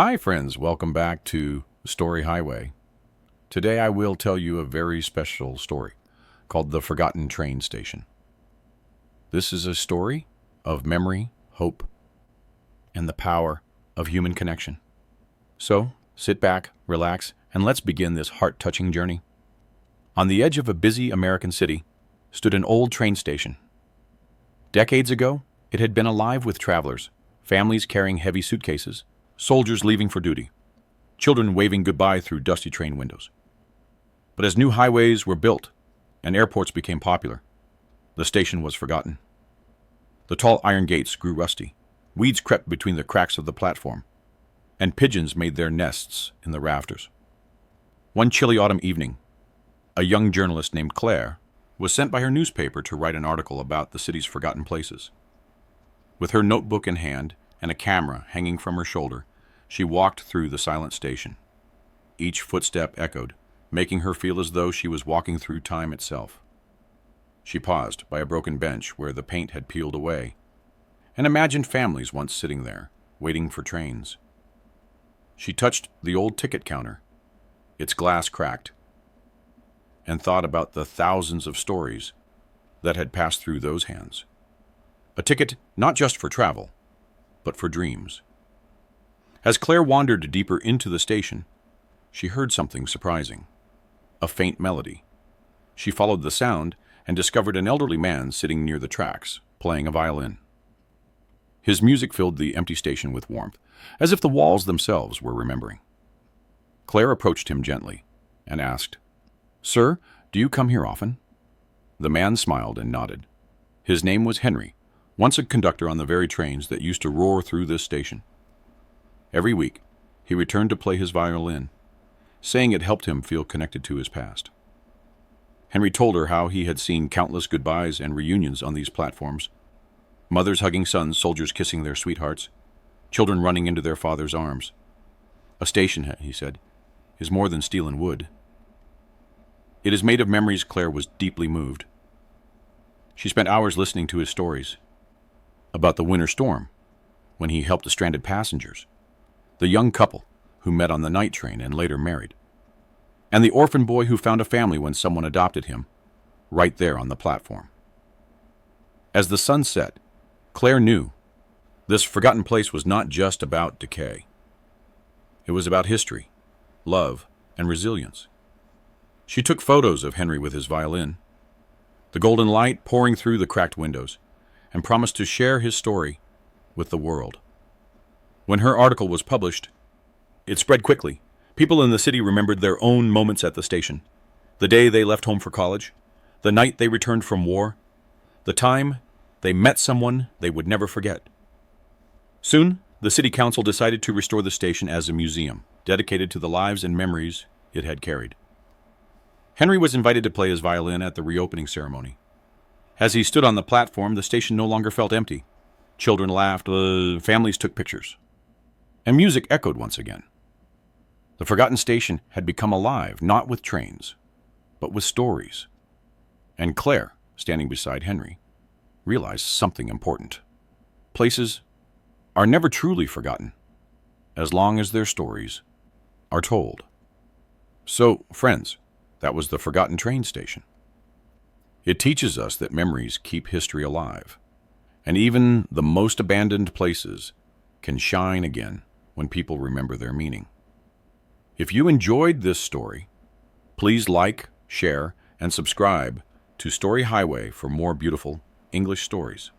Hi, friends. Welcome back to Story Highway. Today I will tell you a very special story called The Forgotten Train Station. This is a story of memory, hope, and the power of human connection. So, sit back, relax, and let's begin this heart-touching journey. On the edge of a busy American city stood an old train station. Decades ago, it had been alive with travelers, families carrying heavy suitcases, soldiers leaving for duty, children waving goodbye through dusty train windows. But as new highways were built and airports became popular, the station was forgotten. The tall iron gates grew rusty, weeds crept between the cracks of the platform, and pigeons made their nests in the rafters. One chilly autumn evening, a young journalist named Claire was sent by her newspaper to write an article about the city's forgotten places. With her notebook in hand and a camera hanging from her shoulder, she walked through the silent station. Each footstep echoed, making her feel as though she was walking through time itself. She paused by a broken bench where the paint had peeled away, and imagined families once sitting there, waiting for trains. She touched the old ticket counter, its glass cracked, and thought about the thousands of stories that had passed through those hands. A ticket not just for travel, but for dreams. As Claire wandered deeper into the station, she heard something surprising. A faint melody. She followed the sound and discovered an elderly man sitting near the tracks, playing a violin. His music filled the empty station with warmth, as if the walls themselves were remembering. Claire approached him gently and asked, "Sir, do you come here often?" The man smiled and nodded. His name was Henry, once a conductor on the very trains that used to roar through this station. Every week, he returned to play his violin, saying it helped him feel connected to his past. Henry told her how he had seen countless goodbyes and reunions on these platforms, mothers hugging sons, soldiers kissing their sweethearts, children running into their father's arms. A station, he said, is more than steel and wood. It is made of memories. Claire was deeply moved. She spent hours listening to his stories about the winter storm, when he helped the stranded passengers, the young couple who met on the night train and later married, and the orphan boy who found a family when someone adopted him, right there on the platform. As the sun set, Claire knew this forgotten place was not just about decay. It was about history, love, and resilience. She took photos of Henry with his violin, the golden light pouring through the cracked windows, and promised to share his story with the world. When her article was published, it spread quickly. People in the city remembered their own moments at the station, the day they left home for college, the night they returned from war, the time they met someone they would never forget. Soon, the city council decided to restore the station as a museum, dedicated to the lives and memories it had carried. Henry was invited to play his violin at the reopening ceremony. As he stood on the platform, the station no longer felt empty. Children laughed, families took pictures, and music echoed once again. The forgotten station had become alive, not with trains, but with stories. And Claire, standing beside Henry, realized something important. Places are never truly forgotten, as long as their stories are told. So, friends, that was the forgotten train station. It teaches us that memories keep history alive, and even the most abandoned places can shine again when people remember their meaning. If you enjoyed this story, please like, share, and subscribe to Story Highway for more beautiful English stories.